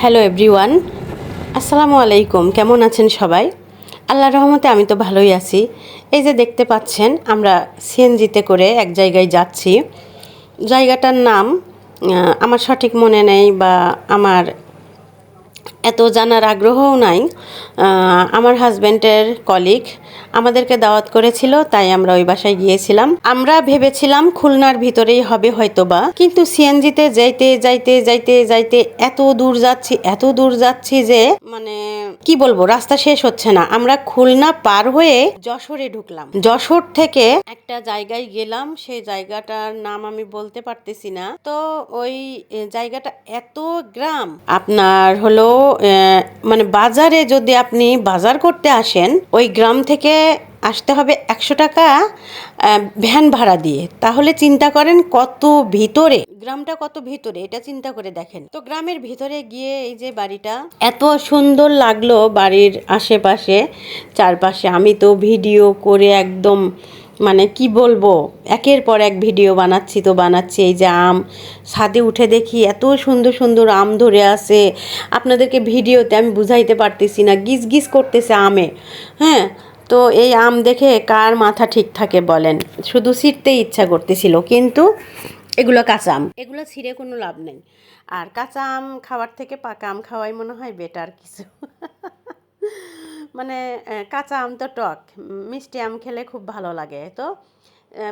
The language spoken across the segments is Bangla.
হ্যালো এভরিওয়ান, আসসালামু আলাইকুম। কেমন আছেন সবাই? আল্লাহর রহমতে আমি তো ভালোই আছি। এই যে দেখতে পাচ্ছেন, আমরা সিএনজিতে করে এক জায়গায় যাচ্ছি। জায়গাটার নাম আমার সঠিক মনে নেই, বা আমার এত জানার আগ্রহও নাই। আমার হাজব্যান্ডের কলিগ আমাদেরকে দাওয়াত করেছিল, তাই আমরা ওই বাসায় গিয়েছিলাম। আমরা ভেবেছিলাম খুলনার ভিতরেই হবে হয়তোবা, কিন্তু সিএনজিতে যাইতে যাইতে যাইতে যাইতে এত দূর যাচ্ছি যে মানে কি বলবো, রাস্তা শেষ হচ্ছে না। আমরা খুলনা পার হয়ে যশোরে ঢুকলাম। যশোর থেকে একটা জায়গায় গেলাম, সেই জায়গাটার নাম আমি বলতে পারতেছি না। তো ওই জায়গাটা এত গ্রাম, আপনার হলো মানে বাজারে যদি আপনি বাজার করতে আসেন, ওই গ্রাম থেকে আসতে হবে 100 টাকা ভ্যান ভাড়া দিয়ে। তাহলে চিন্তা করেন কত ভিতরে, গ্রামটা কত ভিতরে, এটা চিন্তা করে দেখেন। তো গ্রামের ভিতরে গিয়ে এই যে বাড়িটা এত সুন্দর লাগলো, বাড়ির আশেপাশে চারপাশে আমি তো ভিডিও করে একদম মানে কি বলবো, একের পর এক ভিডিও বানাচ্ছি। এই যে আম, ছাদে উঠে দেখি এত সুন্দর সুন্দর আম ধরে আছে। আপনাদেরকে ভিডিওতে আমি বুঝাইতে পারতেছি না, গিজ গিজ করতেছে আমে। হ্যাঁ, তো এই আম দেখে কার মাথা ঠিক থাকে বলেন? শুধু ছিঁড়তেই ইচ্ছা করতেছিল, কিন্তু এগুলো কাঁচা আম, এগুলো ছিঁড়ে কোনো লাভ নেই। আর কাঁচা আম খাওয়ার থেকে পাকা আম খাওয়াই মনে হয় বেটার কিছু। মানে কাঁচা আম তো টক, মিষ্টি আম খেলে খুব ভালো লাগে। তো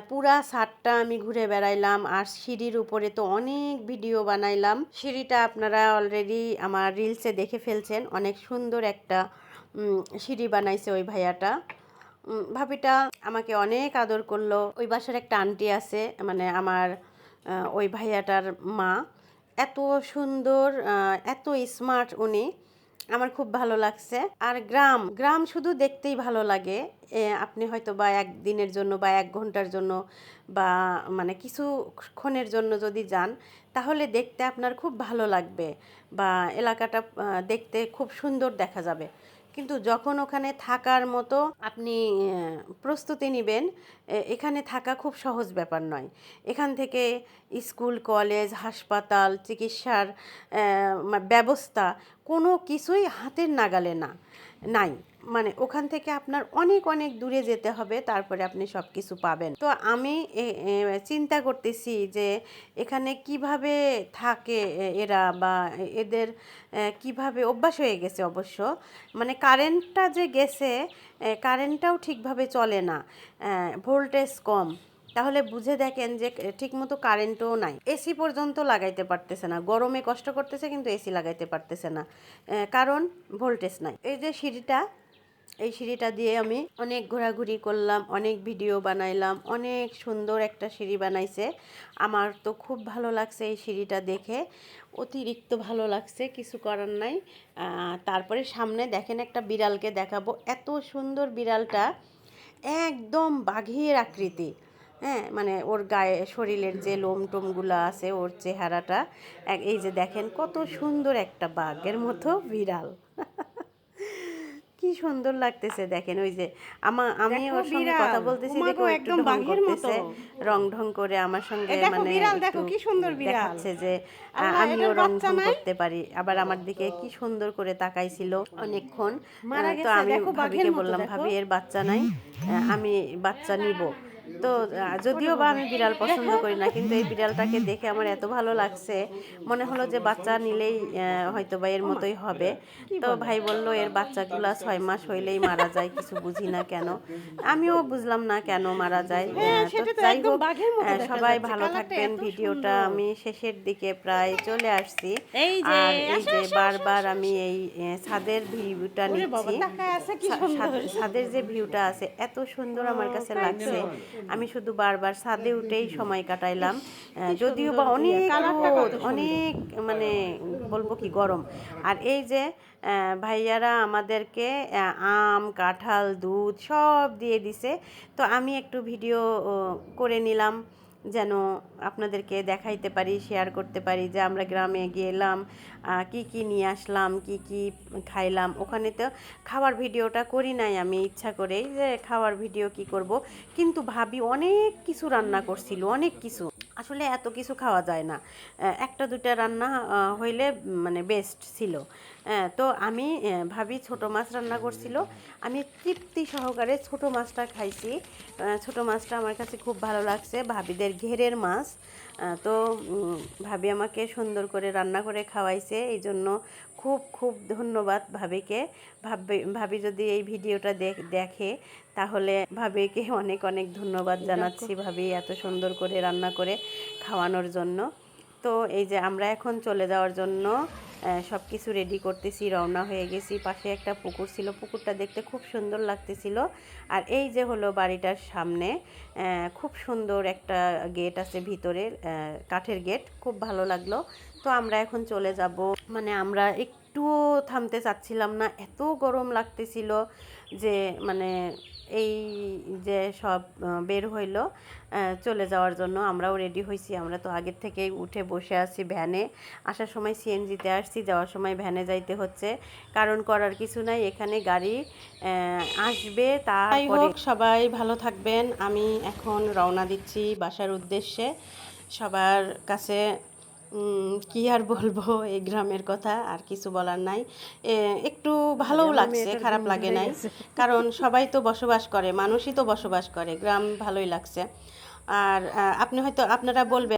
পুরা ছাদটা আমি ঘুরে বেড়াইলাম, আর সিঁড়ির উপরে তো অনেক ভিডিও বানাইলাম। সিঁড়িটা আপনারা অলরেডি আমার রিলসে দেখে ফেলছেন, অনেক সুন্দর একটা সিঁড়ি বানাইছে ওই ভাইয়াটা। ভাবিটা আমাকে অনেক আদর করলো। ওই বাসার একটা আন্টি আছে, মানে আমার ওই ভাইয়াটার মা, এত সুন্দর, এত স্মার্ট উনি, আমার খুব ভালো লাগছে। আর গ্রাম গ্রাম শুধু দেখতেই ভালো লাগে। আপনি হয়তো বা একদিনের জন্য বা 1 ঘন্টার জন্য বা মানে কিছুক্ষণের জন্য যদি যান, তাহলে দেখতে আপনার খুব ভালো লাগবে, বা এলাকাটা দেখতে খুব সুন্দর দেখা যাবে। কিন্তু যখন ওখানে থাকার মতো আপনি প্রস্তুতি নেবেন, এখানে থাকা খুব সহজ ব্যাপার নয়। এখান থেকে স্কুল, কলেজ, হাসপাতাল, চিকিৎসার ব্যবস্থা কোনো কিছুই হাতের নাগালে নাই। মানে ওখান থেকে আপনার অনেক অনেক দূরে যেতে হবে, তারপরে আপনি সব কিছু পাবেন। তো আমি চিন্তা করতেছি যে এখানে কিভাবে থাকে এরা, বা এদের কিভাবে অভ্যাস হয়ে গেছে। অবশ্য মানে কারেন্টটা যে গেছে, কারেন্টটাও ঠিকভাবে চলে না, ভোল্টেজ কম। তাহলে বুঝে দেখেন যে ঠিকমতো কারেন্টও নাই, এসি পর্যন্ত লাগাইতে পারতেছে না। গরমে কষ্ট করতেছে কিন্তু এসি লাগাইতে পারতেছে না, কারণ ভোল্টেজ নাই। এই যে সিঁড়িটা, এই সিঁড়িটা দিয়ে আমি অনেক ঘোরাঘুরি করলাম, অনেক ভিডিও বানাইলাম। অনেক সুন্দর একটা সিঁড়ি বানাইছে, আমার তো খুব ভালো লাগছে এই সিঁড়িটা দেখে, অতিরিক্ত ভালো লাগছে, কিছু করার নাই। তারপরে সামনে দেখেন একটা বিড়ালকে দেখাবো, এত সুন্দর বিড়ালটা, একদম বাঘের আকৃতি। হ্যাঁ, মানে ওর গায়ে শরীরের যে লোম টোমগুলো আছে, ওর চেহারাটা এই যে দেখেন কত সুন্দর, একটা বাঘের মতো বিড়াল। কি সুন্দর লাগতেছে দেখেন। ওই যে আমি ওর সঙ্গে কথা বলতেছি, দেখো একটু ঢং করতেছে, রং ঢং করে আমার সঙ্গে, মানে একটু দেখাচ্ছে যে আমিও রং ঢং করতে পারি। আবার আমার দিকে কি সুন্দর করে তাকাইছিল অনেকক্ষণ। তো আমি ভাবিকে বললাম, ভাবি এর বাচ্চা নাই, আমি বাচ্চা নিব। তো যদিও বা আমি বিড়াল পছন্দ করি না, কিন্তু এই বিড়ালটাকে দেখে আমার এত ভালো লাগছে, মনে হলো যে বাচ্চা নিলেই হয়তো বা এর মতোই হবে। তো ভাই বলল এর বাচ্চাগুলা 6 মাস হইলেই মারা যায়, কিছু বুঝি না কেন। আমিও বুঝলাম না কেন মারা যায়। তো যাই হোক, সবাই ভালো থাকবেন। ভিডিওটা আমি শেষের দিকে প্রায় চলে আসছি। আর এই যে বারবার আমি এই ছাদের ভিউটা নিচ্ছি, ছাদের যে ভিউটা আছে এত সুন্দর আমার কাছে লাগছে। আমি শুধু বারবার ছাদে উঠেই সময় কাটাইলাম, যদিও বা অনেক রোদ, অনেক মানে বলবো কি গরম। আর এই যে ভাইয়ারা আমাদেরকে আম, কাঁঠাল, দুধ সব দিয়ে দিছে। তো আমি একটু ভিডিও করে নিলাম, যেন আপনাদেরকে দেখাইতে পারি, শেয়ার করতে পারি যে আমরা গ্রামে গেলাম, কি কি নিয়ে আসলাম, কি কি খাইলাম। ওখানে তো খাওয়ার ভিডিওটা করি নাই আমি ইচ্ছা করেই, যে খাওয়ার ভিডিও কি করব, কিন্তু ভাবি অনেক কিছু রান্না করছিল, অনেক কিছু। আসলে এত কিছু খাওয়া যায় না, একটা দুটা রান্না হইলে মানে বেস্ট ছিল। তো আমি ভাবি ছোট মাছ রান্না করছিল, আমি তৃপ্তি সহকারে ছোট মাছটা খাইছি। ছোট মাছটা আমার কাছে খুব ভালো লাগছে, ভাবিদের ঘেরের মাছ। তো ভাবি আমাকে সুন্দর করে রান্না করে খাওয়াইছে, এই জন্য খুব খুব ধন্যবাদ ভাবিকে। ভাবি যদি এই ভিডিওটা দেখে তাহলে ভাবিকে অনেক অনেক ধন্যবাদ জানাচ্ছি, ভাবি এত সুন্দর করে রান্না করে খাওয়ানোর জন্য। তো এই যে আমরা এখন চলে যাওয়ার জন্য সব কিছু রেডি করতেছি, রওনা হয়ে গেছি। পাশে একটা পুকুর ছিল, পুকুরটা দেখতে খুব সুন্দর লাগতেছিল। আর এই যে হলো বাড়িটার সামনে খুব সুন্দর একটা গেট আছে ভিতরে, কাঠের গেট, খুব ভালো লাগলো। তো আমরা এখন চলে যাব, মানে আমরা একটুও থামতে চাচ্ছিলাম না, এত গরম লাগতেছিল যে মানে এই যে সব বের হইলো চলে যাওয়ার জন্য। আমরাও রেডি হয়েছি, আমরা তো আগের থেকেই উঠে বসে আছি ভ্যানে। আসার সময় সিএনজিতে আসছি, যাওয়ার সময় ভ্যানে যাইতে হচ্ছে, কারণ করার কিছু নাই, এখানে গাড়ি আসবে। তাই হোক, সবাই ভালো থাকবেন। আমি এখন রওনা দিচ্ছি বাসার উদ্দেশ্যে। সবার কাছে কি আর বলবো এই গ্রামের কথা, আর কিছু বলার নাই। একটু ভালোও লাগছে, খারাপ লাগে নাই, কারণ সবাই তো বসবাস করে, মানুষই তো বসবাস করে, গ্রাম ভালোই লাগছে। আর আপনারা বলবেন